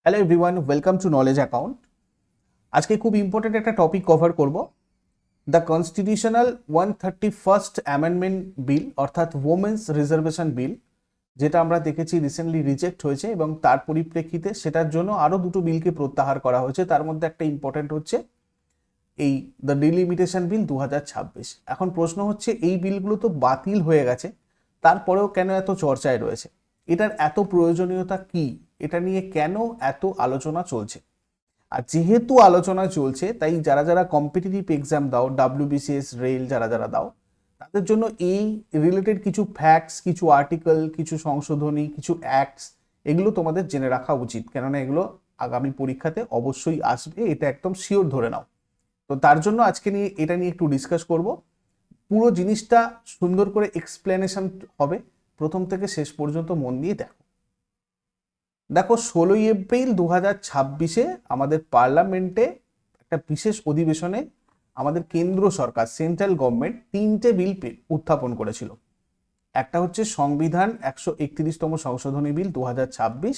Hello everyone, welcome to knowledge account. আজকে খুব important একটা টপিক কভার করব, the constitutional 131st amendment bill, অর্থাৎ ওমেন্স রিজার্ভেশন বিল, যেটা আমরা দেখেছি রিসেন্টলি রিজেক্ট হয়েছে এবং তার পরিপ্রেক্ষিতে সেটার জন্য আরও দুটো বিলকে প্রত্যাহার করা হয়েছে। তার মধ্যে একটা ইম্পর্টেন্ট হচ্ছে এই দ্য ডিলিমিটেশন বিল 2026। এখন প্রশ্ন হচ্ছে, এই বিলগুলো তো বাতিল হয়ে গেছে, তারপরেও কেন এত চর্চায় রয়েছে? এটার এত প্রয়োজনীয়তা কি? এটা নিয়ে কেন এত আলোচনা চলছে? আর যেহেতু আলোচনা চলছে, তাই যারা যারা কম্পিটিটিভ এক্সাম দাও, WBCS রেল যারা যারা দাও, তাদের জন্য এই রিলেটেড কিছু ফ্যাক্টস, কিছু আর্টিকেল, কিছু সংশোধনী, কিছু অ্যাক্টস, এগুলো তোমাদের জেনে রাখা উচিত, কেননা এগুলো আগামী পরীক্ষাতে অবশ্যই আসবে, এটা একদম শিওর ধরে নাও। তো তার জন্য আজকে এটা নিয়ে একটু ডিসকাস করব। পুরো জিনিসটা সুন্দর করে এক্সপ্লেনেশন হবে, প্রথম থেকে শেষ পর্যন্ত মন দিয়ে দেখো। 16ই এপ্রিল 2026 আমাদের পার্লামেন্টে একটা বিশেষ অধিবেশনে আমাদের কেন্দ্র সরকার, সেন্ট্রাল গভর্নমেন্ট, 3টে বিল উত্থাপন করেছিল। একটা হচ্ছে সংবিধান 131তম সংশোধনী বিল 2026,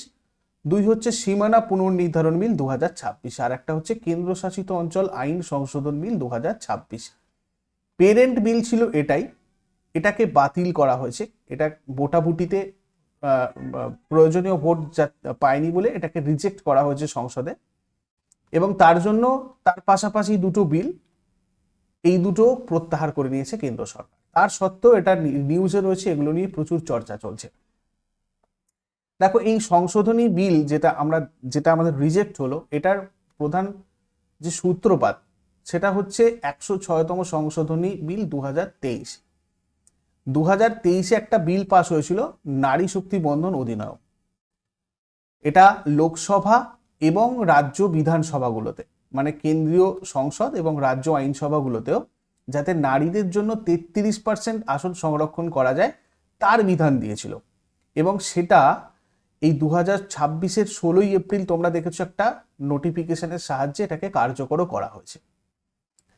2 হচ্ছে সীমানা পুনর্নির্ধারণ বিল 2026, আর একটা হচ্ছে কেন্দ্রশাসিত অঞ্চল আইন সংশোধন বিল 2026। পেরেন্ট বিল ছিল এটাকে বাতিল করা হয়েছে। এটা ভোটাভুটিতে প্রয়োজনীয় ভোট পায়নি বলে এটাকে রিজেক্ট করা হয়েছে সংসদে, এবং তার জন্য তার পাশাপাশি দুটো বিল, এই দুটো প্রত্যাহার করে নিয়েছে কেন্দ্র সরকার। তার সত্ত্বেও এটা নিউজে রয়েছে, এগুলো নিয়ে প্রচুর চর্চা চলছে। দেখো, এই সংশোধনী বিল যেটা আমাদের রিজেক্ট হলো, এটার প্রধান যে সূত্রপাত সেটা হচ্ছে 106তম সংশোধনী বিল 2023। 2023-এ একটা বিল পাস হয়েছিল, নারী শক্তি বন্ধন অধিনিয়ম। এটা লোকসভা এবং রাজ্য বিধানসভাগুলোতে, মানে কেন্দ্রীয় সংসদ এবং রাজ্য আইনসভাগুলোতেও, যাতে নারীদের জন্য 33% আসন সংরক্ষণ করা যায় তার বিধান দিয়েছিল। এবং সেটা এই 2026-এর 16ই এপ্রিল তোমরা দেখেছো একটা নোটিফিকেশনের সাহায্যে এটাকে কার্যকরও করা হয়েছে।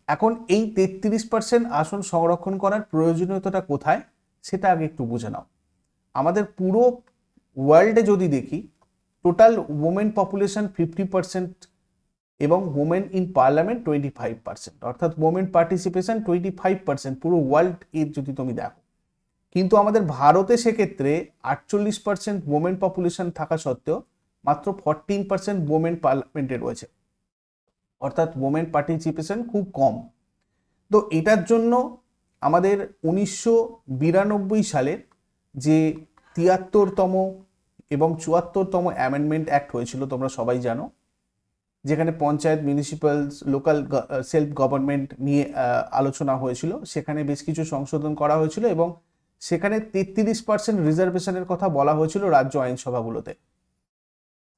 এখন এই 33% আসন সংরক্ষণ করার প্রয়োজনীয়তাটা কোথায় সেটা আগে একটু বুঝে নাও। আমাদের পুরো ওয়ার্ল্ডে যদি দেখি, টোটাল ওমেন পপুলেশন 50% এবং ওমেন ইন পার্লামেন্ট 25%, অর্থাৎ ওমেন পার্টিসিপেশন 25% পুরো ওয়ার্ল্ড এর যদি তুমি দেখো। কিন্তু আমাদের ভারতে সেক্ষেত্রে 48% ওমেন পপুলেশন থাকা সত্ত্বেও মাত্র 14% ওমেন পার্লামেন্টে রয়েছে, অর্থাৎ ওমেন পার্টিসিপেশন খুব কম। তো এটার জন্য আমাদের 1992 সালের যে 73তম এবং 74তম অ্যামেন্ডমেন্ট অ্যাক্ট হয়েছিল, তোমরা সবাই জানো, যেখানে পঞ্চায়েত, মিউনিসিপ্যালস, লোকাল সেলফ গভর্নমেন্ট নিয়ে আলোচনা হয়েছিল। সেখানে বেশ কিছু সংশোধন করা হয়েছিল এবং সেখানে 33% রিজার্ভেশনের কথা বলা হয়েছিল রাজ্য আইনসভাগুলোতে।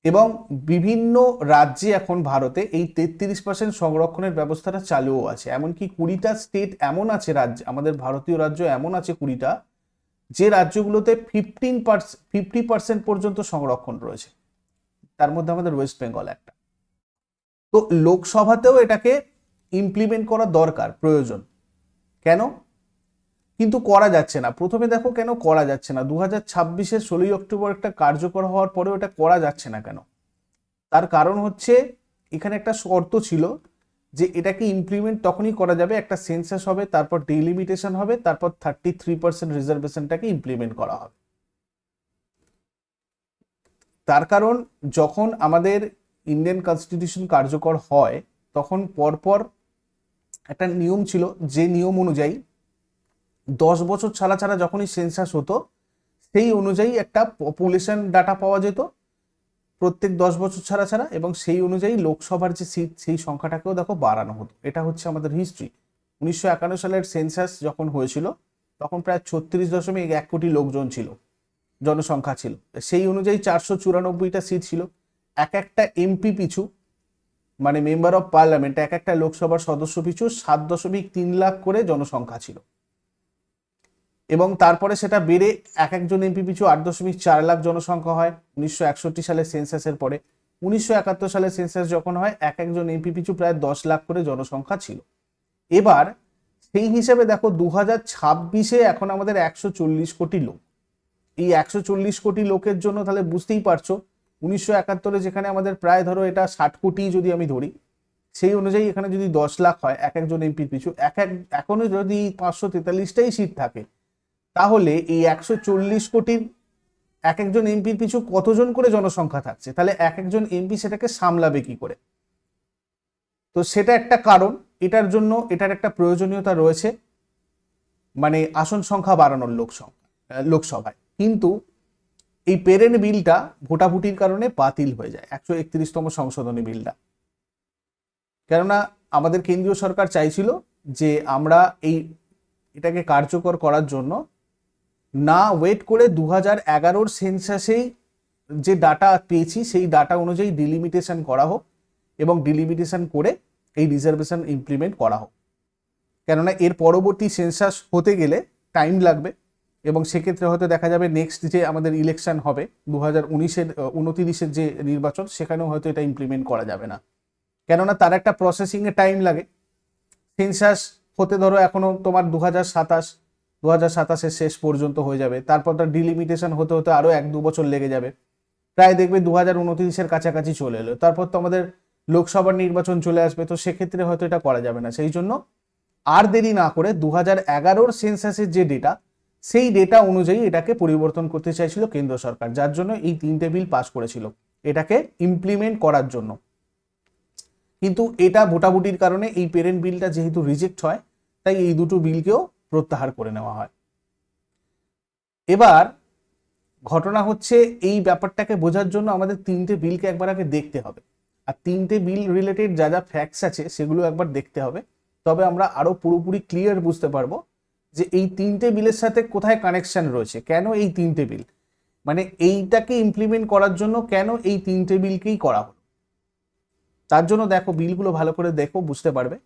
এবং বিভিন্ন রাজ্যে এখন ভারতে এই 33% সংরক্ষণের ব্যবস্থাটা চালুও আছে। এমনকি 20টা স্টেট এমন আছে, রাজ্য, আমাদের ভারতীয় রাজ্য এমন আছে 20টা, যে রাজ্যগুলোতে 50% পর্যন্ত সংরক্ষণ রয়েছে। তার মধ্যে আমাদের ওয়েস্ট বেঙ্গল একটা। তো লোকসভাতেও এটাকে ইমপ্লিমেন্ট করা দরকার, প্রয়োজন। কেন কিন্তু করা যাচ্ছে না? প্রথমে দেখো কেন করা যাচ্ছে না। 2026-এর 16ই অক্টোবর একটা কার্যকর হওয়ার পরেও এটা করা যাচ্ছে না কেন? তার কারণ হচ্ছে, এখানে একটা শর্ত ছিল যে এটাকে ইমপ্লিমেন্ট তখনই করা যাবে, একটা সেন্সাস হবে, তারপর ডিলিমিটেশন হবে, তারপর 33% রিজার্ভেশনটাকে ইমপ্লিমেন্ট করা হবে। তার কারণ, যখন আমাদের ইন্ডিয়ান কনস্টিটিউশন কার্যকর হয়, তখন পরপর একটা নিয়ম ছিল, যে নিয়ম অনুযায়ী 10 বছর ছাড়া ছাড়া যখনই সেন্সাস হতো, সেই অনুযায়ী একটা পপুলেশন ডাটা পাওয়া যেত প্রত্যেক 10 বছর ছাড়া ছাড়া, এবং সেই অনুযায়ী লোকসভার যে সিট, সেই সংখ্যাটাকেও দেখো বাড়ানো হতো। এটা হচ্ছে আমাদের হিস্ট্রি। 1951 সালের সেন্সাস যখন হয়েছিল, তখন প্রায় 36.1 কোটি লোকজন ছিল, জনসংখ্যা ছিল। সেই অনুযায়ী 494টা সিট ছিল। একটা এমপি পিছু, মানে মেম্বার অফ পার্লামেন্ট, একটা লোকসভার সদস্য পিছু 7.3 লাখ করে জনসংখ্যা ছিল। এবং তারপরে সেটা বেড়ে একজন এমপি পিছু 8.4 লাখ জনসংখ্যা হয় 1961 সালের সেন্সাসের পরে। 1971 সালের সেন্সাস যখন হয়, একজন এমপি পিছু প্রায় 10 লাখ করে জনসংখ্যা ছিল। এবার সেই হিসেবে দেখো, 2026-এ এখন আমাদের 140 কোটি লোক। এই 140 কোটি লোকের জন্য তাহলে বুঝতেই পারছো 1971 যেখানে আমাদের প্রায় ধরো এটা 60 কোটি যদি আমি ধরি, সেই অনুযায়ী এখানে যদি 10 লাখ হয় এক একজন এমপির পিছু, এখনো যদি 543টাই সিট থাকে, তাহলে এই 140 কোটির এক একজন এমপির পিছু কতজন করে জনসংখ্যা থাকছে, তাহলে এক একজন এমপি সেটাকে সামলাবে কি করে? তো সেটা একটা কারণ, এটার জন্য এটার একটা প্রয়োজনীয়তা রয়েছে, মানে আসন সংখ্যা বাড়ানোর লোকসভায়। কিন্তু এই পেরেন্ট বিলটা ভোটাভুটির কারণে বাতিল হয়ে যায়, 131তম সংশোধনী বিলটা। কেননা আমাদের কেন্দ্রীয় সরকার চাইছিল যে আমরা এটাকে কার্যকর করার জন্য না ওয়েট করে 2011 সেন্সাসেই যে ডাটা পেয়েছি সেই ডাটা অনুযায়ী ডিলিমিটেশন করা হোক, এবং ডিলিমিটেশন করে এই রিজার্ভেশন ইমপ্লিমেন্ট করা হোক। কেননা এর পরবর্তী সেন্সাস হতে গেলে টাইম লাগবে, এবং সেক্ষেত্রে হয়তো দেখা যাবে নেক্সট যে আমাদের ইলেকশন হবে 2029-এর যে নির্বাচন, সেখানেও হয়তো এটা ইমপ্লিমেন্ট করা যাবে না, কেননা তার একটা প্রসেসিংয়ে টাইম লাগে। সেন্সাস হতে ধরো এখনো তোমার 2027-এর শেষ পর্যন্ত হয়ে যাবে, তারপর তার ডিলিমিটেশন হতে হতে আরো 1-2 বছর লেগে যাবে, প্রায় দেখবে 2029-এর কাছাকাছি চলে এলো, তারপর তো আমাদের লোকসভার নির্বাচন চলে আসবে। তো সেক্ষেত্রে হয়তো এটা করা যাবে না, সেই জন্য আর দেরি না করে 2011 সেন্সাসের যে ডেটা, সেই ডেটা অনুযায়ী এটাকে পরিবর্তন করতে চাইছিল কেন্দ্র সরকার, যার জন্য এই 3টে বিল পাস করেছিল এটাকে ইমপ্লিমেন্ট করার জন্য। কিন্তু এটা ভোটাভুটির কারণে এই পেরেন্ট বিলটা যেহেতু রিজেক্ট হয়, তাই এই দুটো বিলকেও প্রত্যাহার করে নেওয়া হয়। এবার ঘটনা হচ্ছে, এই ব্যাপারটাকে বোঝার জন্য আমাদের 3টে বিলকে একবার আগে দেখতে হবে, আর 3টে বিল রিলেটেড যা যা ফ্যাক্টস আছে সেগুলো একবার দেখতে হবে, তবে আমরা আরো পুরোপুরি ক্লিয়ার বুঝতে পারবো যে এই 3টে বিলের সাথে কোথায় কানেকশন রয়েছে, কেন এই 3টে বিল, মানে এইটাকে ইমপ্লিমেন্ট করার জন্য কেন এই 3টে বিলকেই করা হলো। তার জন্য দেখো বিলগুলো ভালো করে দেখো, বুঝতে পারবে।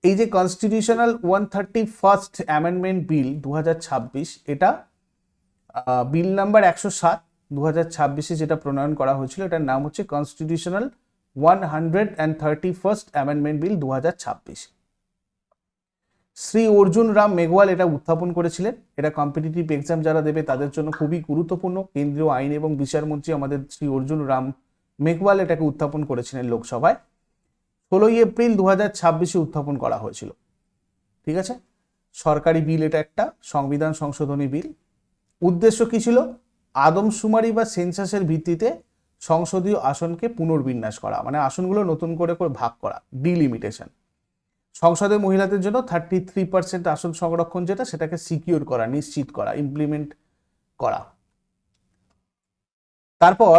এই যে কনস্টিটিউশনাল 131st অ্যামেন্ডমেন্ট বিল 2026, এটা বিল নাম্বার 107 2026-এ যেটা প্রণয়ন করা হয়েছিল, এটার নাম হচ্ছে constitutional 131st amendment bill 2026। Shri Arjun Ram Meghwal এটা উত্থাপন করেছিলেন। এটা কম্পিটিটিভ এক্সাম যারা দেবে তাদের জন্য খুবই গুরুত্বপূর্ণ। কেন্দ্রীয় আইন এবং বিচারমন্ত্রী আমাদের শ্রী অর্জুন রাম মেঘওয়াল এটাকে উত্থাপন করেছিলেন লোকসভায়। 16ই এপ্রিল 2026-এ উত্থাপন করা হয়েছিল। ঠিক আছে, সরকারি বিল, এটা একটা সংবিধান সংশোধনী বিল। উদ্দেশ্য কি ছিল? আদমশুমারি বা সেন্সাসের ভিত্তিতে সংসদীয় আসনকে পুনর্বিন্যাস করা, মানে আসনগুলো নতুন করে ভাগ করা, ডিলিমিটেশন। সংসদে মহিলাদের জন্য 33% আসন সংরক্ষণ, যেটা সেটাকে সিকিউর করা, নিশ্চিত করা, ইমপ্লিমেন্ট করা। তারপর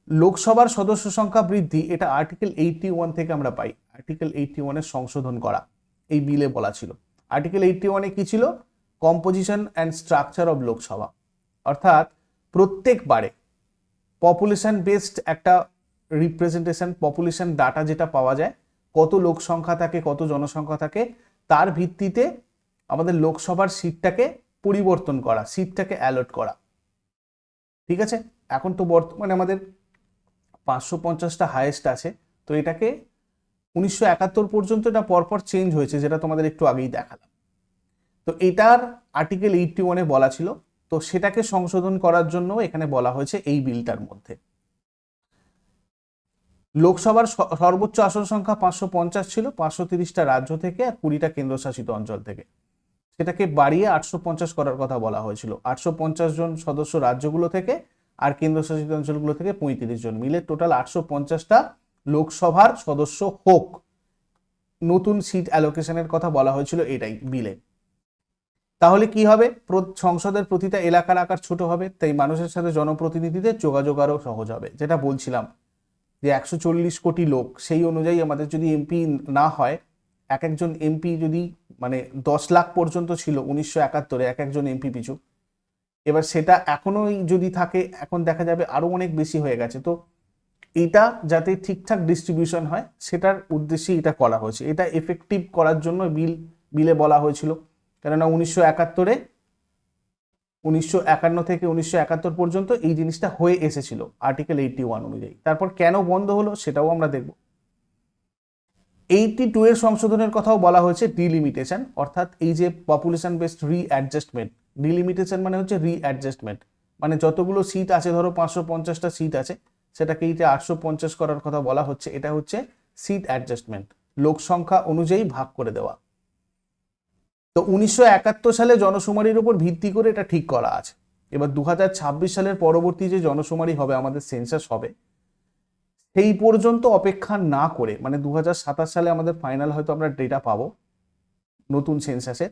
লোকসভার সদস্য সংখ্যা বৃদ্ধি, এটা আর্টিকেল 81 থেকে আমরা পাই। আর্টিকেল 81-এর সংশোধন করা এই বিলে বলা ছিল। আর্টিকেল 81-এ কি ছিল? Composition and structure of Lok Sabha, অর্থাৎ প্রত্যেকবারে পপুলেশন বেসড একটা রিপ্রেজেন্টেশন, পপুলেশন ডাটা যেটা পাওয়া যায়, কত লোক সংখ্যা থাকে, কত জনসংখ্যা থাকে, তার ভিত্তিতে আমাদের লোকসভার সিটটাকে পরিবর্তন করা, সিটটাকে অ্যালট করা। ঠিক আছে, এখন তো বর্তমানে আমাদের 550টা হাইয়েস্ট আছে, তো এটাকে 1971 পর্যন্ত এটা পরপর চেঞ্জ হয়েছে, যেটা তোমাদের একটু আগেই দেখালাম। তো এটার আর্টিকেল 81-এ বলা ছিল, তো সেটাকে সংশোধন করার জন্য এখানে বলা হয়েছে এই বিলটার মধ্যে। লোকসভার সর্বোচ্চ আসন সংখ্যা 550 ছিল, 530টা রাজ্য থেকে আর 20টা কেন্দ্রশাসিত অঞ্চল থেকে। সেটাকে বাড়িয়ে 850 করার কথা বলা হয়েছিল। 850 জন সদস্য রাজ্যগুলো থেকে আর কেন্দ্রশাসিত অঞ্চলগুলো থেকে 35 জন, মিলে টোটাল 850টা লোকসভার সদস্য হোক। নতুন সিট অ্যালোকেশনের কথা বলা হয়েছিল এটাই বিলে। তাহলে কি হবে? সংসদের প্রতিটা এলাকার আকার ছোট হবে, তাই মানুষের সাথে জনপ্রতিনিধিদের যোগাযোগ আরও সহজ হবে। যেটা বলছিলাম যে 140 কোটি লোক, সেই অনুযায়ী আমাদের যদি এমপি না হয়, এক একজন এমপি যদি মানে 10 লাখ পর্যন্ত ছিল 1971-এ এক একজন এমপি পিছু, এবার সেটা এখনোই যদি থাকে, এখন দেখা যাবে আরো অনেক বেশি হয়ে গেছে। তো এটা যাতে ঠিকঠাক ডিস্ট্রিবিউশন হয়, সেটার উদ্দেশ্যে এটা করা হয়েছে। এটা এফেক্টিভ করার জন্য বিলে বলা হয়েছিল, কেননা 1951 থেকে 1971 পর্যন্ত এই জিনিসটা হয়ে এসেছিল আর্টিকেল 81 অনুযায়ী। তারপর কেন বন্ধ হলো সেটাও আমরা দেখব। 82 এর সংশোধনের কথাও বলা হয়েছে, ডিলিমিটেশন, অর্থাৎ এই যে পপুলেশন বেসড রিঅ্যাডজাস্টমেন্ট। ডিলিমিটেশন মানে হচ্ছে রিঅ্যাডজাস্টমেন্ট, মানে যতগুলো সিট আছে, ধরো 550টা সিট আছে, সেটাকে এইটা 850 করার কথা বলা হচ্ছে। এটা হচ্ছে সিট অ্যাডজাস্টমেন্ট, লোক সংখ্যা অনুযায়ী ভাগ করে দেওয়া। তো 1971 সালে জনশুমারির উপর ভিত্তি করে এটা ঠিক করা আছে। এবার 2026 সালের পরবর্তী যে জনশুমারি হবে, আমাদের সেন্সাস হবে, সেই পর্যন্ত অপেক্ষা না করে, মানে 2027 সালে আমাদের ফাইনাল হয়তো আমরা ডেটা পাবো নতুন সেন্সাসে,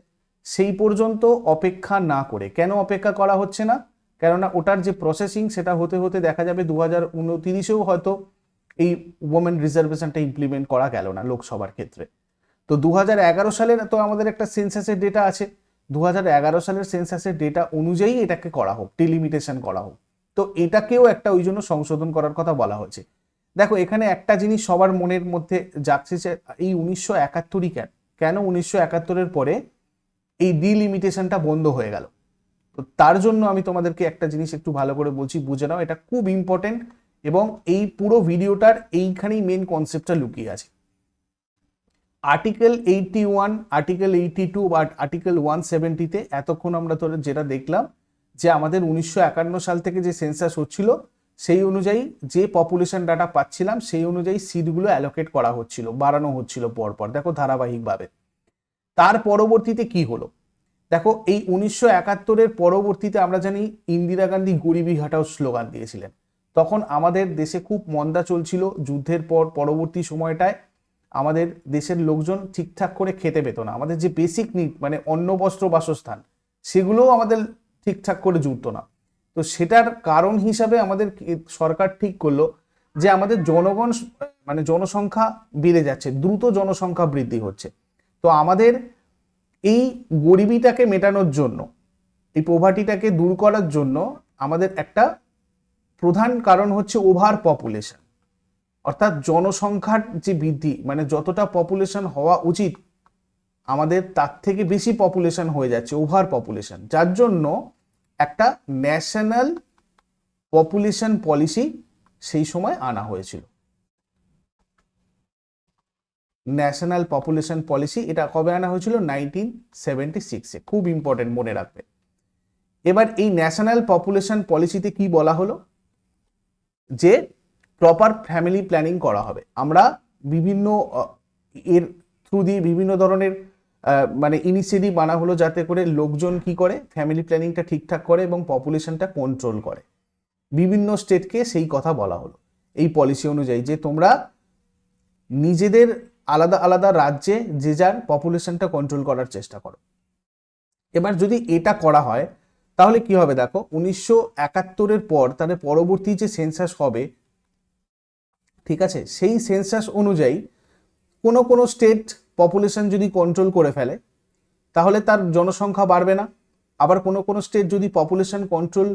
সেই পর্যন্ত অপেক্ষা না করে, কেন অপেক্ষা করা হচ্ছে না? কেননা ওটার যে প্রসেসিং সেটা হতে হতে দেখা যাবে 2029-এও হয়তো এই ওমেন রিজার্ভেশনটা ইমপ্লিমেন্ট করা গেল না লোকসভার ক্ষেত্রে। তো 2011 সালের তো আমাদের একটা সেন্সাসের ডেটা আছে, 2011 সালের সেন্সাসের ডেটা অনুযায়ী এটাকে করা হোক, ডিলিমিটেশন করা হোক। তো এটাকেও একটা ওই জন্য সংশোধন করার কথা বলা হয়েছে। দেখো এখানে একটা জিনিস সবার মনের মধ্যে যাচ্ছে যে এই 1971-ই কেন 1971-এর পরে এই ডিলিমিটেশনটা বন্ধ হয়ে গেল। তো তার জন্য আমি তোমাদেরকে একটা জিনিস একটু ভালো করে বলছি, বুঝে নাও, এটা খুব ইম্পর্টেন্ট এবং এই পুরো ভিডিওটার এইখানেই মেন কনসেপ্টটা লুকিয়ে আছে। আর্টিকেল 81, আর্টিকেল 82 বা আর্টিকেল 170-তে এতক্ষণ আমরা তো যেটা দেখলাম যে আমাদের 1951 সাল থেকে যে সেন্সাস হচ্ছিল সেই অনুযায়ী যে পপুলেশন ডাটা পাচ্ছিলাম সেই অনুযায়ী সিটগুলো অ্যালোকেট করা হচ্ছিল, বাড়ানো হচ্ছিল পরপর, দেখো ধারাবাহিকভাবে। তার পরবর্তীতে কি হলো দেখো, এই 1971-এর পরবর্তীতে আমরা জানি ইন্দিরা গান্ধী গরিবি হটাও স্লোগান দিয়েছিলেন। তখন আমাদের দেশে খুব মন্দা চলছিল, যুদ্ধের পর পরবর্তী সময়টায় আমাদের দেশের লোকজন ঠিকঠাক করে খেতে পেত না। আমাদের যে বেসিক নিড মানে অন্ন বস্ত্র বাসস্থান সেগুলোও আমাদের ঠিকঠাক করে জুটতো না। তো সেটার কারণ হিসাবে আমাদের সরকার ঠিক করলো যে আমাদের জনগণ মানে জনসংখ্যা বেড়ে যাচ্ছে, দ্রুত জনসংখ্যা বৃদ্ধি হচ্ছে। তো আমাদের এই গরিবিটাকে মেটানোর জন্য, এই পোভার্টিটাকে দূর করার জন্য আমাদের একটা প্রধান কারণ হচ্ছে ওভার পপুলেশন, অর্থাৎ জনসংখ্যার যে বৃদ্ধি, মানে যতটা পপুলেশন হওয়া উচিত আমাদের তার থেকে বেশি পপুলেশন হয়ে যাচ্ছে, ওভার পপুলেশন, যার জন্য একটা ন্যাশনাল পপুলেশন পলিসি সেই সময় আনা হয়েছিল। ন্যাশনাল পপুলেশন পলিসি এটা কবে আনা হয়েছিল? 1976-এ। খুব ইম্পর্টেন্ট, মনে রাখবে। এবার এই ন্যাশনাল পপুলেশন পলিসিতে কি বলা হলো যে প্রপার ফ্যামিলি প্ল্যানিং করা হবে। আমরা বিভিন্ন এর থ্রু দিয়ে বিভিন্ন ধরনের মানে ইনিশিয়েটিভ আনা হলো যাতে করে লোকজন কি করে, ফ্যামিলি প্ল্যানিংটা ঠিকঠাক করে এবং পপুলেশনটা কন্ট্রোল করে। বিভিন্ন স্টেটকে সেই কথা বলা হলো এই পলিসি অনুযায়ী যে তোমরা নিজেদের আলাদা আলাদা রাজ্যে যে যার পপুলেশনটা কন্ট্রোল করার চেষ্টা করো। এবার যদি এটা করা হয় তাহলে কি হবে দেখো, 1971-এর পর তাহলে পরবর্তী যে সেন্সাস হবে, ঠিক আছে, সেই সেন্সাস অনুযায়ী কোনো কোনো স্টেট পপুলেশন যদি কন্ট্রোল করে ফেলে তাহলে তার জনসংখ্যা বাড়বে না। আবার কোনো কোনো স্টেট যদি পপুলেশন কন্ট্রোল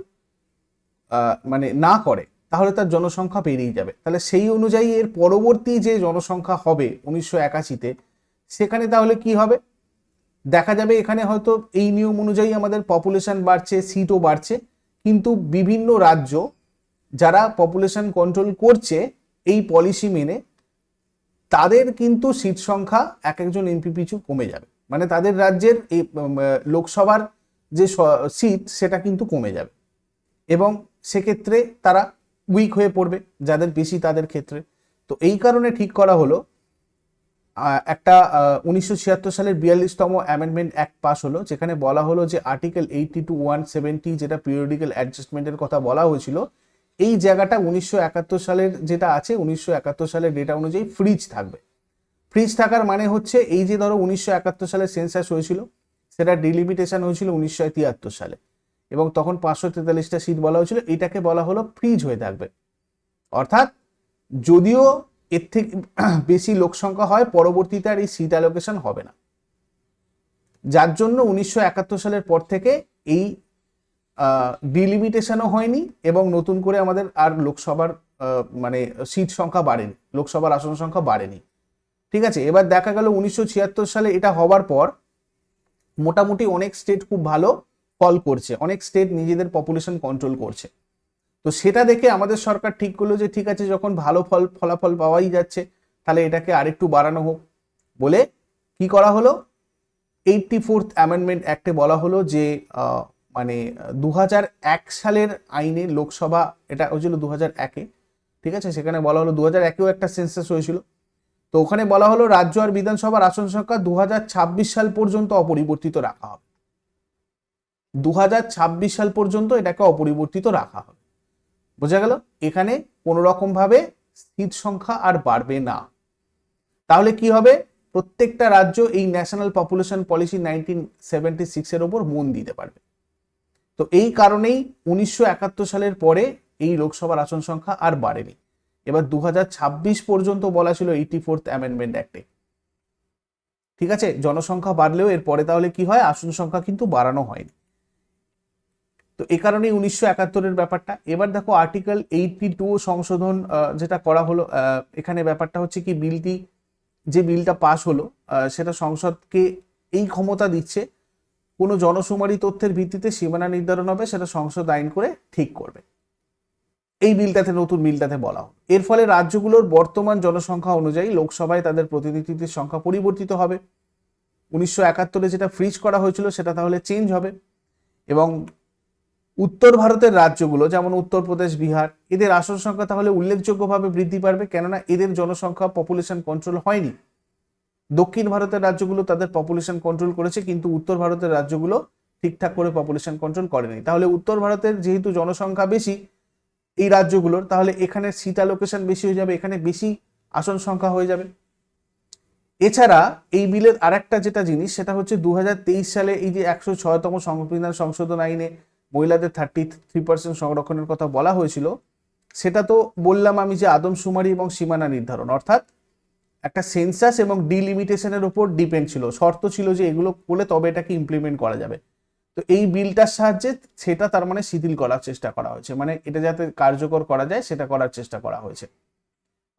মানে না করে তাহলে তার জনসংখ্যা বেড়েই যাবে। তাহলে সেই অনুযায়ী এর পরবর্তী যে জনসংখ্যা হবে 1981-তে, সেখানে তাহলে কি হবে দেখা যাবে, এখানে হয়তো এই নিয়ম অনুযায়ী আমাদের পপুলেশন বাড়ছে, সিটও বাড়ছে, কিন্তু বিভিন্ন রাজ্য যারা পপুলেশন কন্ট্রোল করছে এই পলিসি মেনে, তাদের কিন্তু সিট সংখ্যা এক একজন এমপি পিছু কমে যাবে। মানে তাদের রাজ্যের এই লোকসভার যে সিট সেটা কিন্তু কমে যাবে এবং সেক্ষেত্রে তারা উইক হয়ে পড়বে যাদের বেশি তাদের ক্ষেত্রে। তো এই কারণে ঠিক করা হলো একটা 1976 সালের 42তম অ্যামেন্ডমেন্ট অ্যাক্ট পাস হলো, যেখানে বলা হলো যে আর্টিকেল 82 170 যেটা পিরিয়ডিক্যাল অ্যাডজাস্টমেন্টের কথা বলা হয়েছিল, এই জায়গাটা 1971 সালের যেটা আছে 1971 সালের ডেটা অনুযায়ী ফ্রিজ থাকবে। ফ্রিজ থাকার মানে হচ্ছে এই যে ধরো 1971 সালে সেন্সাস হয়েছিল, সেটা ডিলিমিটেশন হয়েছিল 1973 সালে এবং তখন 543টা সিট বলা হয়েছিল, এটাকে বলা হলো ফ্রিজ হয়ে থাকবে। অর্থাৎ যদিও এর থেকে বেশি লোক সংখ্যা হয় পরবর্তীতে আর এই সিট অ্যালোকেশন হবে না, যার জন্য 1971 সালের পর থেকে এই ডিলিমিটেশনও হয়নি এবং নতুন করে আমাদের আর লোকসভার মানে সিট সংখ্যা বাড়েনি, লোকসভার আসন সংখ্যা বাড়েনি। ঠিক আছে, এবার দেখা গেল 1976 সালে এটা হওয়ার পর মোটামুটি অনেক স্টেট খুব ভালো ফল করছে, অনেক স্টেট নিজেদের পপুলেশন কন্ট্রোল করছে। তো সেটা দেখে আমাদের সরকার ঠিক করলো যে ঠিক আছে, যখন ভালো ফলাফল পাওয়াই যাচ্ছে তাহলে এটাকে আরেকটু বাড়ানো হোক বলে কি করা হলো, 84th অ্যামেন্ডমেন্ট অ্যাক্টে বলা হলো যে মানে 2001 সালের আইনে লোকসভা, এটা হয়েছিল 2001-এ, ঠিক আছে। সেখানে বলা হলো 2001-এও একটা সেন্সাস হয়েছিল, তো ওখানে বলা হলো রাজ্য আর বিধানসভার আসন সংখ্যা 2026 সাল পর্যন্ত অপরিবর্তিত রাখা হবে। 2026 সাল পর্যন্ত এটাকে অপরিবর্তিত রাখা হবে। বোঝা গেল? এখানে কোনো রকম ভাবে সিট সংখ্যা আর বাড়বে না। তাহলে কি হবে? প্রত্যেকটা রাজ্য এই ন্যাশনাল পপুলেশন পলিসি 1976 এর ওপর মন দিতে পারবে। তো এই কারণেই 1971 সালের পরে এই লোকসভার আসন সংখ্যা আর বাড়েনি। এবার 2026 পর্যন্ত বলা ছিল 84th অ্যামেন্ডমেন্ট অ্যাক্টে, ঠিক আছে। জনসংখ্যা বাড়লেও এরপরে তাহলে কি হয়? আসন সংখ্যা কিন্তু বাড়ানো হয়নি। তো এই কারণেই 1971-এর ব্যাপারটা। এবার দেখো আর্টিকেল 82 সংশোধন যেটা করা হলো, এখানে ব্যাপারটা হচ্ছে কি, যে বিলটা পাস হলো সেটা সংসদকে এই ক্ষমতা দিচ্ছে, কোনো জনশুমারি তথ্যের ভিত্তিতে সীমানা নির্ধারণ হবে, সেটা সংসদ আইন করে ঠিক করবে। এই বিলটাতে, নতুন বিলটাতে বলা হয় এর ফলে রাজ্যগুলোর বর্তমান জনসংখ্যা অনুযায়ী লোকসভায় তাদের প্রতিনিধিদের সংখ্যা পরিবর্তিত হবে। 1971-এ যেটা ফ্রিজ করা হয়েছিল সেটা তাহলে চেঞ্জ হবে। এবং উত্তর ভারতের রাজ্যগুলো যেমন উত্তরপ্রদেশ, বিহার, এদের আসন সংখ্যা তাহলে উল্লেখযোগ্যভাবে বৃদ্ধি পাবে, কেননা এদের জনসংখ্যা পপুলেশন কন্ট্রোল হয়নি। দক্ষিণ ভারতের রাজ্যগুলো তাদের পপুলেশন কন্ট্রোল করেছে, কিন্তু উত্তর ভারতের রাজ্যগুলো ঠিকঠাক করে পপুলেশন কন্ট্রোল করেনি। তাহলে উত্তর ভারতের যেহেতু জনসংখ্যা বেশি এই রাজ্যগুলোর, তাহলে এখানে সিট অ্যালোকেশন বেশি হয়ে যাবে, এখানে বেশি আসন সংখ্যা হয়ে যাবে। এছাড়া এই বিলের আরেকটা যেটা জিনিস, সেটা হচ্ছে 2023 সালে এই যে 106তম সংবিধান সংশোধন আইনে মহিলাদের 33% সংরক্ষণের কথা বলা হয়েছিল, সেটা তো বললাম আমি যে আদমশুমারি এবং সীমানা নির্ধারণ, অর্থাৎ একটা সেন্সাস এবং ডিলিমিটেশনের উপর ডিপেন্ড ছিল, শর্ত ছিল যে এগুলো করলে তবে এটাকে ইমপ্লিমেন্ট করা যাবে। তো এই বিলটার সাহায্যে সেটা তার মানে শিথিল করার চেষ্টা করা হয়েছে, মানে এটা যাতে কার্যকর করা যায় সেটা করার চেষ্টা করা হয়েছে।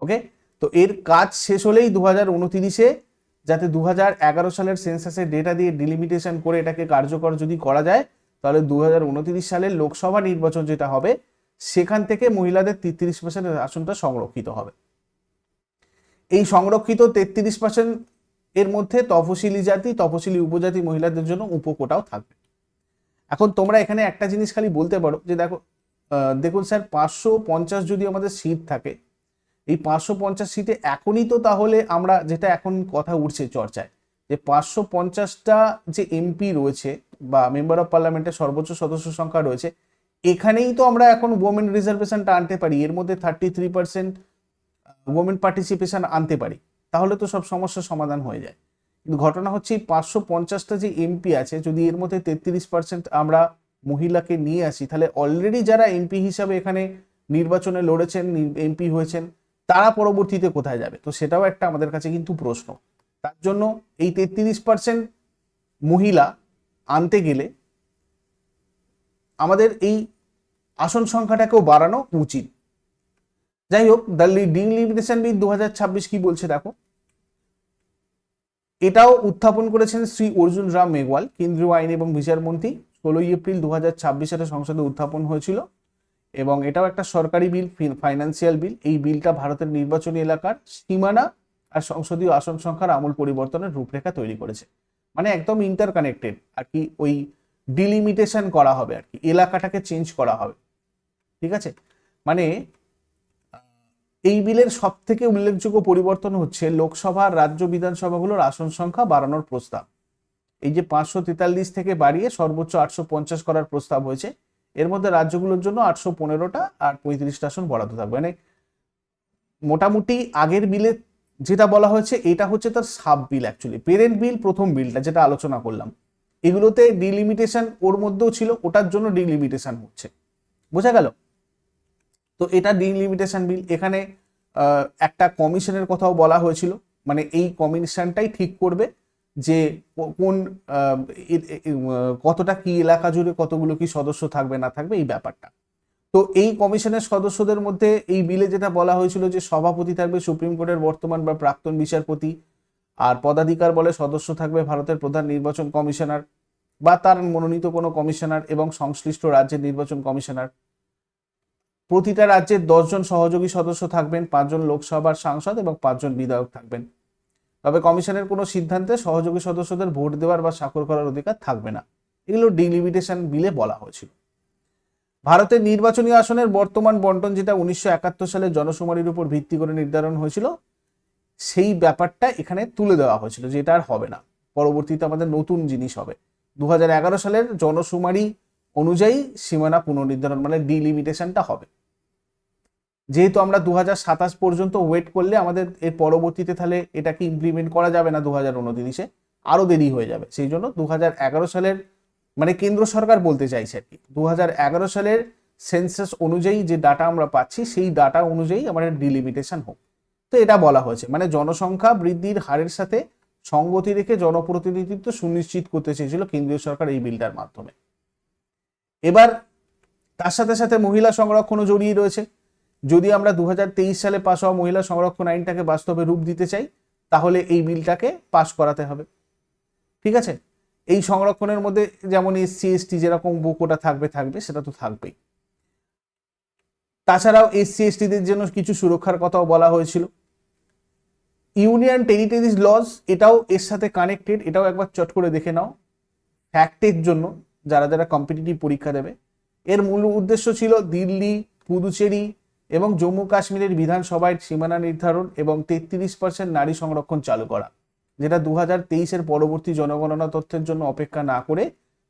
ওকে, তো এর কাজ শেষ হলেই 2029-এ যাতে 2011 সালের সেন্সাসের ডেটা দিয়ে ডিলিমিটেশন করে এটাকে কার্যকর যদি করা যায়, তাহলে 2029 সালের লোকসভা নির্বাচন যেটা হবে সেখান থেকে মহিলাদের 33% আসনটা সংরক্ষিত হবে। এই সংরক্ষিত 33% এর মধ্যে তফসিলি জাতি, তফসিলি উপজাতি মহিলাদের জন্য উপকোটাও থাকবে। এখন তোমরা এখানে একটা জিনিস খালি বলতে পারো যে দেখুন স্যার, 550 যদি আমাদের সিট থাকে, এই 550 সিটে এখনই তো তাহলে আমরা, যেটা এখন কথা উঠছে চর্চায়, যে 550টা যে এমপি রয়েছে বা মেম্বার অফ পার্লামেন্টের সর্বোচ্চ সদস্য সংখ্যা রয়েছে, এখানেই তো আমরা এখন ওমেন রিজার্ভেশনটা আনতে পারি, এর মধ্যে 33% ওমেন পার্টিসিপেশন আনতে পারি, তাহলে তো সব সমস্যার সমাধান হয়ে যায়। কিন্তু ঘটনা হচ্ছে 550টা যে এমপি আছে, যদি এর মধ্যে 33% আমরা মহিলাকে নিয়ে আসি, তাহলে অলরেডি যারা এমপি হিসাবে এখানে নির্বাচনে লড়েছেন, এমপি হয়েছেন, তারা পরবর্তীতে কোথায় যাবে? তো সেটাও একটা আমাদের কাছে কিন্তু প্রশ্ন। তার জন্য এই 33% মহিলা আনতে গেলে আমাদের এই আসন সংখ্যাটাকেও বাড়ানো উচিত। যাই হোক, দ্য ডিলিমিটেশন বিল 2026 কি বলছে দেখো। এটাও উত্থাপন করেছেন শ্রী অর্জুন রাম মেঘওয়াল, কেন্দ্রীয় আইন এবং বিচার মন্ত্রী। 16 এপ্রিল 2026 সালে সংসদে উত্থাপন হয়েছিল এবং এটাও একটা সরকারি বিল, ফাইন্যান্সিয়াল বিল। এই বিলটা ভারতের নির্বাচনী এলাকার সীমানা আর সংসদীয় আসন সংখ্যার আমূল পরিবর্তনের রূপরেখা তৈরি করেছে। মানে একদম ইন্টারকানেক্টেড আর কি, ওই ডিলিমিটেশন করা হবে আর কি, এলাকাটাকে চেঞ্জ করা হবে, ঠিক আছে। মানে এই বিলের সব থেকে উল্লেখযোগ্য পরিবর্তন হচ্ছে লোকসভা আর রাজ্য বিধানসভাগুলোর আসন সংখ্যা বাড়ানোর প্রস্তাব। এই যে 543 থেকে বাড়িয়ে সর্বোচ্চ 850 করার প্রস্তাব হয়েছে, এর মধ্যে রাজ্যগুলোর জন্য 815টা আর 35টা আসন বরাদ্দ থাকবে। মানে মোটামুটি আগের বিলে যেটা বলা হয়েছে এটা হচ্ছে তার সাব বিল, অ্যাকচুয়ালি পেরেন্ট বিল প্রথম বিলটা যেটা আলোচনা করলাম, এগুলোতে ডিলিমিটেশন ওর মধ্যেও ছিল, ওটার জন্য ডিলিমিটেশন হচ্ছে, বোঝা গেল? তো এটা ডিলিমিটেশন বিল। এখানে একটা কমিশনের কথাও বলা হয়েছিল, মানে এই কমিশনটাই ঠিক করবে যে কোন কতটা কি এলাকা জুড়ে কতগুলো কি সদস্য থাকবে না থাকবে এই ব্যাপারটা। তো এই কমিশনের সদস্যদের মধ্যে এই বিলে যেটা বলা হয়েছিল যে সভাপতি থাকবে সুপ্রিম কোর্টের বর্তমান বা প্রাক্তন বিচারপতি, আর পদাধিকার বলে সদস্য থাকবে ভারতের প্রধান নির্বাচন কমিশনার বা তার মনোনীত কোনো কমিশনার এবং সংশ্লিষ্ট রাজ্যের নির্বাচন কমিশনার। প্রতিটা রাজ্যের 10 জন সহযোগী সদস্য থাকবেন, 5 জন লোকসভার সাংসদ এবং 5 জন বিধায়ক থাকবেন। তবে কমিশনের কোনো সিদ্ধান্তে সহযোগী সদস্যদের ভোট দেওয়ার বা স্বাক্ষর করার অধিকার থাকবে না। এগুলো ডিলিমিটেশন বিলে বলা হয়েছিল। ভারতের নির্বাচনী আসনের বর্তমান বন্টন যেটা 1971 সালে জনশুমারির উপর ভিত্তি করে নির্ধারণ হয়েছিল, সেই ব্যাপারটা এখানে তুলে দেওয়া হয়েছিল, যেটা আর হবে না, পরবর্তীতে আমাদের নতুন জিনিস হবে। 2011 সালের জনশুমারি অনুযায়ী সীমানা পুনর্নির্ধারণ মানে ডিলিমিটেশনটা হবে। যেহেতু আমরা 2027 পর্যন্ত ওয়েট করলে আমাদের এর পরবর্তীতে তাহলে এটাকে ইমপ্লিমেন্ট করা যাবে না 2029-এ, আরো দেরি হয়ে যাবে। সেই জন্য 2011 সালের মানে কেন্দ্র সরকার বলতে চাইছে আর কি 2011 সালের সেন্সাস অনুযায়ী যে ডাটা আমরা পাচ্ছি সেই ডাটা অনুযায়ী আমাদের ডিলিমিটেশন হোক। তো এটা বলা হয়েছে, মানে জনসংখ্যা বৃদ্ধির হারের সাথে সঙ্গতি রেখে জনপ্রতিনিধিত্ব সুনিশ্চিত করতে চেয়েছিল কেন্দ্রীয় সরকার এই বিলটার মাধ্যমে। এবার তার সাথে সাথে মহিলা সংরক্ষণও জড়িয়ে রয়েছে। যদি আমরা 2023 সালে পাস হওয়া মহিলা সংরক্ষণ আইনটাকে বাস্তবে রূপ দিতে চাই, তাহলে এই বিলটাকে পাস করাতে হবে। ঠিক আছে, এই সংরক্ষণের মধ্যে যেমন এসসি এসটি যেরকম কোটা থাকবে সেটা তো থাকবেই। তাছাড়াও এসসি এসটিদের জন্য কিছু সুরক্ষার কথাও বলা হয়েছিল। ইউনিয়ন টেরিটরিজ লজ এটাও এর সাথে কানেক্টেড, এটাও একবার চট করে দেখে নাও ফ্যাক্টের জন্য যারা যারা কম্পিটিটিভ পরীক্ষা দেবে। এর মূল উদ্দেশ্য ছিল দিল্লি, পুদুচেরি এবং জম্মু কাশ্মীরের বিধানসভায় সীমানা নির্ধারণ এবং 33% নারী সংরক্ষণ চালু করা, যেটা 2023-এর পরবর্তী জনগণনা তথ্যের জন্য অপেক্ষা না করে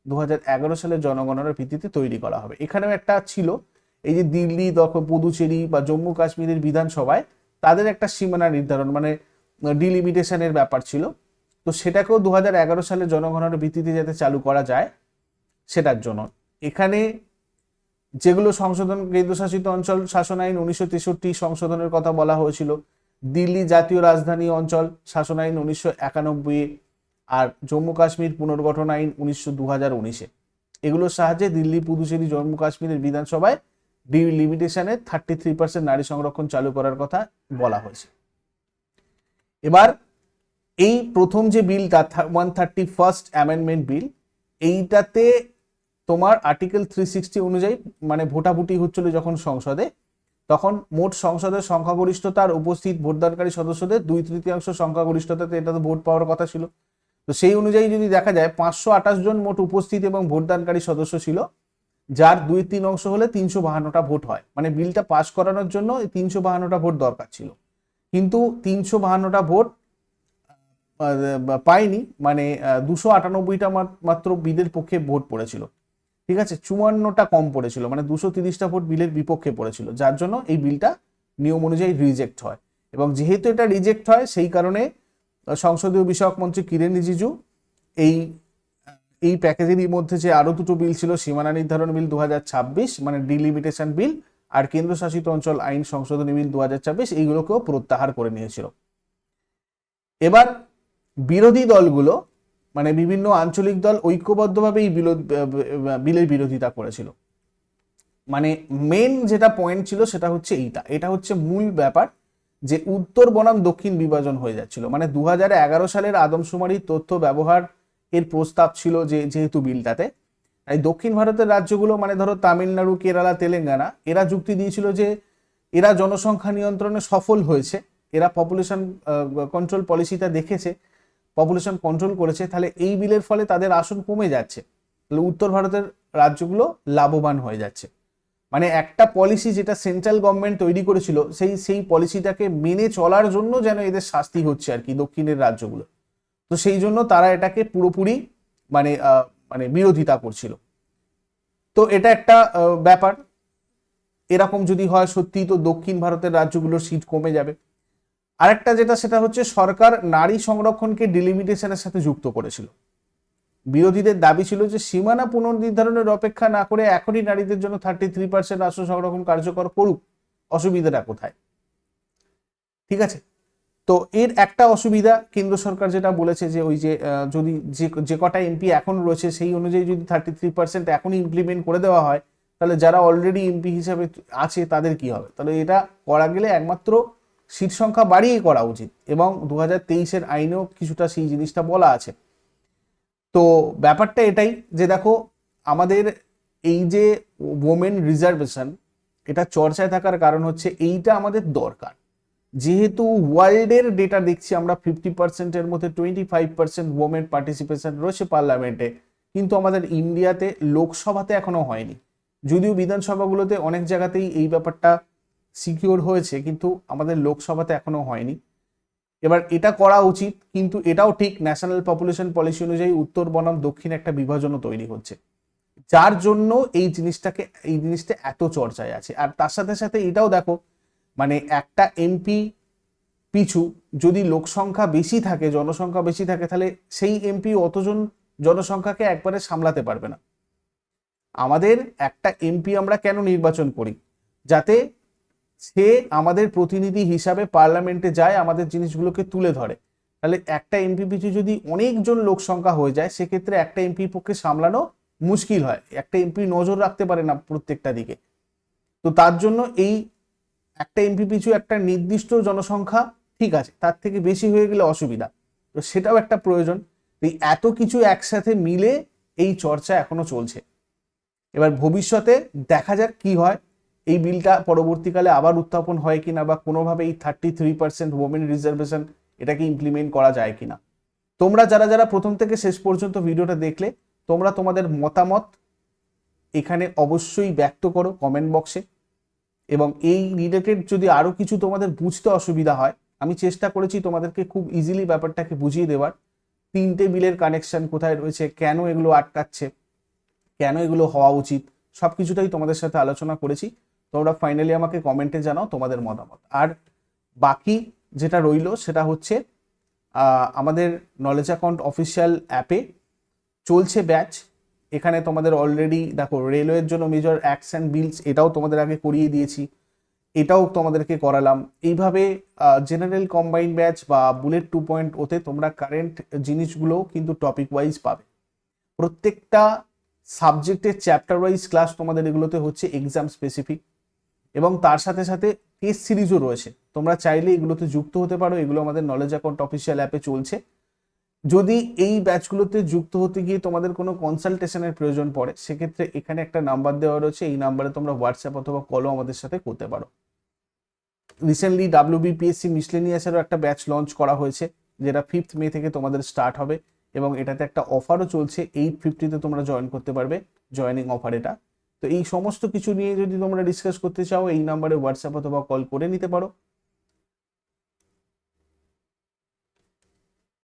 2011 সালের জনগণনার ভিত্তিতে তৈরি করা হবে। এখানেও একটা ছিল, এই যে দিল্লি, পুদুচেরি বা জম্মু কাশ্মীরের বিধানসভায় তাদের একটা সীমানা নির্ধারণ মানে ডিলিমিটেশনের ব্যাপার ছিল, তো সেটাকেও 2011 সালের জনগণনার ভিত্তিতে যাতে চালু করা যায় সেটার জন্য এখানে যেগুলো সংশোধন, কেন্দ্রশাসিত অঞ্চল শাসন আইন 1963 সংশোধনের কথা বলা হয়েছিল, দিল্লি জাতীয় রাজধানী অঞ্চল শাসন আইন 1991, আর জম্মু কাশ্মীর পুনর্গঠন আইন 2019-এ, এগুলোর সাহায্যে দিল্লি, পুদুচেরি, জম্মু কাশ্মীরের বিধানসভায় ডিলিমিটেশনে 33% নারী সংরক্ষণ চালু করার কথা বলা হয়েছে। এবার এই প্রথম যে বিলটা 131st অ্যামেন্ডমেন্ট বিল, এইটাতে তোমার আর্টিকেল 360 অনুযায়ী মানে ভোটাভুটি হচ্ছিল যখন সংসদে, তখন মোট সংসদের সংখ্যাগরিষ্ঠতার উপস্থিত ভোটদানকারী সদস্যদের 2/3 সংখ্যাগরিষ্ঠতাতে এটাতে ভোট পাওয়ার কথা ছিল। তো সেই অনুযায়ী যদি দেখা যায় 528 জন মোট উপস্থিত এবং ভোটদানকারী সদস্য ছিল, যার 2/3 হলে 352টা ভোট হয়। মানে বিলটা পাস করানোর জন্য 352টা ভোট দরকার ছিল, কিন্তু 352টা ভোট পায়নি, মানে 298টা মাত্র বিলের পক্ষে ভোট পড়েছিল। ঠিক আছে, 54টা কম পড়েছিল, মানে 230টা ভোট বিলের বিপক্ষে পড়েছিল, যার জন্য এই বিলটা নিয়ম অনুযায়ী রিজেক্ট হয়। এবং যেহেতু এটা রিজেক্ট হয় সেই কারণে সংসদীয় বিষয়ক মন্ত্রী কিরেন রিজিজু এই প্যাকেজেরই মধ্যে যে আরো দুটো বিল ছিল, সীমানা নির্ধারণ বিল 2026 মানে ডিলিমিটেশন বিল, আর কেন্দ্রশাসিত অঞ্চল আইন সংশোধনী বিল 2026, এইগুলোকেও প্রত্যাহার করে নিয়েছিল। এবার বিরোধী দলগুলো মানে বিভিন্ন আঞ্চলিক দল ঐক্যবদ্ধভাবে এই বিলের বিরোধিতা করেছিল। মানে মেন যেটা পয়েন্ট ছিল সেটা হচ্ছে এটা হচ্ছে মূল ব্যাপার, যে উত্তর বনাম দক্ষিণ বিভাজন হয়ে যাচ্ছিল। মানে 2011 সালের আদমশুমারির তথ্য ব্যবহার এর প্রস্তাব ছিল যেহেতু বিলটাতে, এই দক্ষিণ ভারতের রাজ্যগুলো মানে ধরো তামিলনাড়ু, কেরালা, তেলেঙ্গানা, এরা যুক্তি দিয়েছিল যে এরা জনসংখ্যা নিয়ন্ত্রণে সফল হয়েছে, এরা পপুলেশন কন্ট্রোল পলিসিটা দেখেছে, পপুলেশন কন্ট্রোল করেছে, তাহলে এই বিলের ফলে তাদের আসন কমে যাচ্ছে, তাহলে উত্তর ভারতের রাজ্যগুলো লাভবান হয়ে যাচ্ছে। মানে একটা পলিসি যেটা সেন্ট্রাল গভর্নমেন্ট তৈরি করেছিল সেই পলিসিটাকে মেনে চলার জন্য যেন এদের শাস্তি হচ্ছে আর কি দক্ষিণের রাজ্যগুলো, তো সেই জন্য তারা এটাকে পুরোপুরি মানে মানে বিরোধিতা করছিল। তো এটা একটা ব্যাপার, এরকম যদি হয় সত্যি তো দক্ষিণ ভারতের রাজ্যগুলোর সিট কমে যাবে। আরেকটা যেটা সেটা হচ্ছে সরকার নারী সংরক্ষণকে ডিলিমিটেশনের সাথে যুক্ত করেছিল। বিরোধীদের দাবি ছিল যে সীমানা পুনর্নির্ধারণের অপেক্ষা না করে এখনই নারীদের জন্য 33% আসন সংরক্ষণ কার্যকর করুক, অসুবিধাটা কোথায়? ঠিক আছে, তো এর একটা অসুবিধা কেন্দ্র সরকার যেটা বলেছে যে ওই যে যদি যে কটা এমপি এখন রয়েছে সেই অনুযায়ী যদি 33% এখনই ইমপ্লিমেন্ট করে দেওয়া হয়, তাহলে যারা অলরেডি এমপি হিসাবে আছে তাদের কি হবে? তাহলে এটা করা গেলে একমাত্র সিট সংখ্যা বাড়িয়ে করা উচিত, এবং 2023-এর আইনেও কিছুটা সেই জিনিসটা বলা আছে। তো ব্যাপারটা এটাই যে দেখো আমাদের এই যে ওমেন রিজার্ভেশন, এটা চর্চায় থাকার কারণ হচ্ছে এইটা আমাদের দরকার, যেহেতু ওয়ার্ল্ডের ডেটা দেখছি আমরা 50%-এর মধ্যে 25% ওমেন পার্টিসিপেশন রয়েছে পার্লামেন্টে, কিন্তু আমাদের ইন্ডিয়াতে লোকসভাতে এখনো হয়নি। যদিও বিধানসভাগুলোতে অনেক জায়গাতেই এই ব্যাপারটা সিকিউর হয়েছে, কিন্তু আমাদের লোকসভাতে এখনো হয়নি। এবার এটা করা উচিত, কিন্তু এটাও ঠিক ন্যাশনাল পপুলেশন পলিসি অনুযায়ী উত্তর বনাম দক্ষিণ একটা বিভাজনও তৈরি হচ্ছে, যার জন্য এই জিনিসটা এত চর্চায় আছে। আর তার সাথে সাথে এটাও দেখো, মানে একটা এমপি পিছু যদি লোক সংখ্যা বেশি থাকে, জনসংখ্যা বেশি থাকে, তাহলে সেই এমপি অতজন জনসংখ্যাকে একবারে সামলাতে পারবে না। আমাদের একটা এমপি আমরা কেন নির্বাচন করি? যাতে সে আমাদের প্রতিনিধি হিসাবে পার্লামেন্টে যায়, আমাদের জিনিসগুলোকে তুলে ধরে। তাহলে একটা এমপি পিছু যদি অনেকজন লোক সংখ্যা হয়ে যায়, সেক্ষেত্রে একটা এমপির পক্ষে সামলানো মুশকিল হয়, একটা এমপি নজর রাখতে পারে না প্রত্যেকটা দিকে। তো তার জন্য এই একটা এমপি পিছু একটা নির্দিষ্ট জনসংখ্যা ঠিক আছে, তার থেকে বেশি হয়ে গেলে অসুবিধা, তো সেটাও একটা প্রয়োজন। এই এত কিছু একসাথে মিলে এই চর্চা এখনো চলছে। এবার ভবিষ্যতে দেখা যাক কি হয়, এই বিলটা পরবর্তীকালে আবার উত্থাপন হয় কিনা, বা কোনোভাবে এই 33% ওমেন রিজার্ভেশন এটাকে ইমপ্লিমেন্ট করা যায় কিনা। তোমরা যারা যারা প্রথম থেকে শেষ পর্যন্ত ভিডিওটা দেখলে, তোমরা তোমাদের মতামত এখানে অবশ্যই ব্যক্ত করো কমেন্ট বক্সে। এবং এই রিলেটেড যদি আরো কিছু তোমাদের বুঝতে অসুবিধা হয়, আমি চেষ্টা করেছি তোমাদেরকে খুব ইজিলি ব্যাপারটাকে বুঝিয়ে দেওয়ার। তিনটে বিলের কানেকশন কোথায় রয়েছে, কেন এগুলো আটকাচ্ছে, কেন এগুলো হওয়া উচিত, সবকিছুটাই তোমাদের সাথে আলোচনা করেছি। তোমরা ফাইনালি আমাকে কমেন্টে জানাও তোমাদের মতামত। আর বাকি যেটা রইলো সেটা হচ্ছে আমাদের নলেজ অ্যাকাউন্ট অফিসিয়াল অ্যাপে চলছে ব্যাচ। এখানে তোমাদের অলরেডি দেখো রেলওয়ের জন্য মেজর অ্যাক্টস অ্যান্ড বিলস, এটাও তোমাদের আগে করিয়ে দিয়েছি, এটাও তোমাদেরকে করালাম। এইভাবে জেনারেল কম্বাইন্ড ব্যাচ বা বুলেট 2.0-তে তোমরা কারেন্ট জিনিসগুলো কিন্তু টপিক ওয়াইজ পাবে। প্রত্যেকটা সাবজেক্টের চ্যাপ্টার ওয়াইজ ক্লাস তোমাদের এগুলোতে হচ্ছে, এক্সাম স্পেসিফিক। এবং তার সাথে সাথে টেস্ট সিরিজও রয়েছে, তোমরা চাইলে এগুলোতে যুক্ত হতে পারো। এগুলো আমাদের নলেজ অ্যাকাউন্ট অফিসিয়াল অ্যাপে চলছে। যদি এই ব্যাচগুলোতে যুক্ত হতে গিয়ে তোমাদের কোনো কনসালটেশনের প্রয়োজন পড়ে, সেক্ষেত্রে এখানে একটা নাম্বার দেওয়া রয়েছে, এই নাম্বারে তোমরা হোয়াটসঅ্যাপ অথবা কলও আমাদের সাথে করতে পারো। রিসেন্টলি WBPSC মিসলেনিয়াসেরও একটা ব্যাচ লঞ্চ করা হয়েছে, যেটা 5th মে থেকে তোমাদের স্টার্ট হবে, এবং এটাতে একটা অফারও চলছে, 850-তে তোমরা জয়েন করতে পারবে, জয়েনিং অফার এটা। তো এই সমস্ত কিছু নিয়ে যদি তোমরা ডিসকাস করতে চাও, এই নাম্বারে হোয়াটসঅ্যাপ অথবা কল করে নিতে পারো।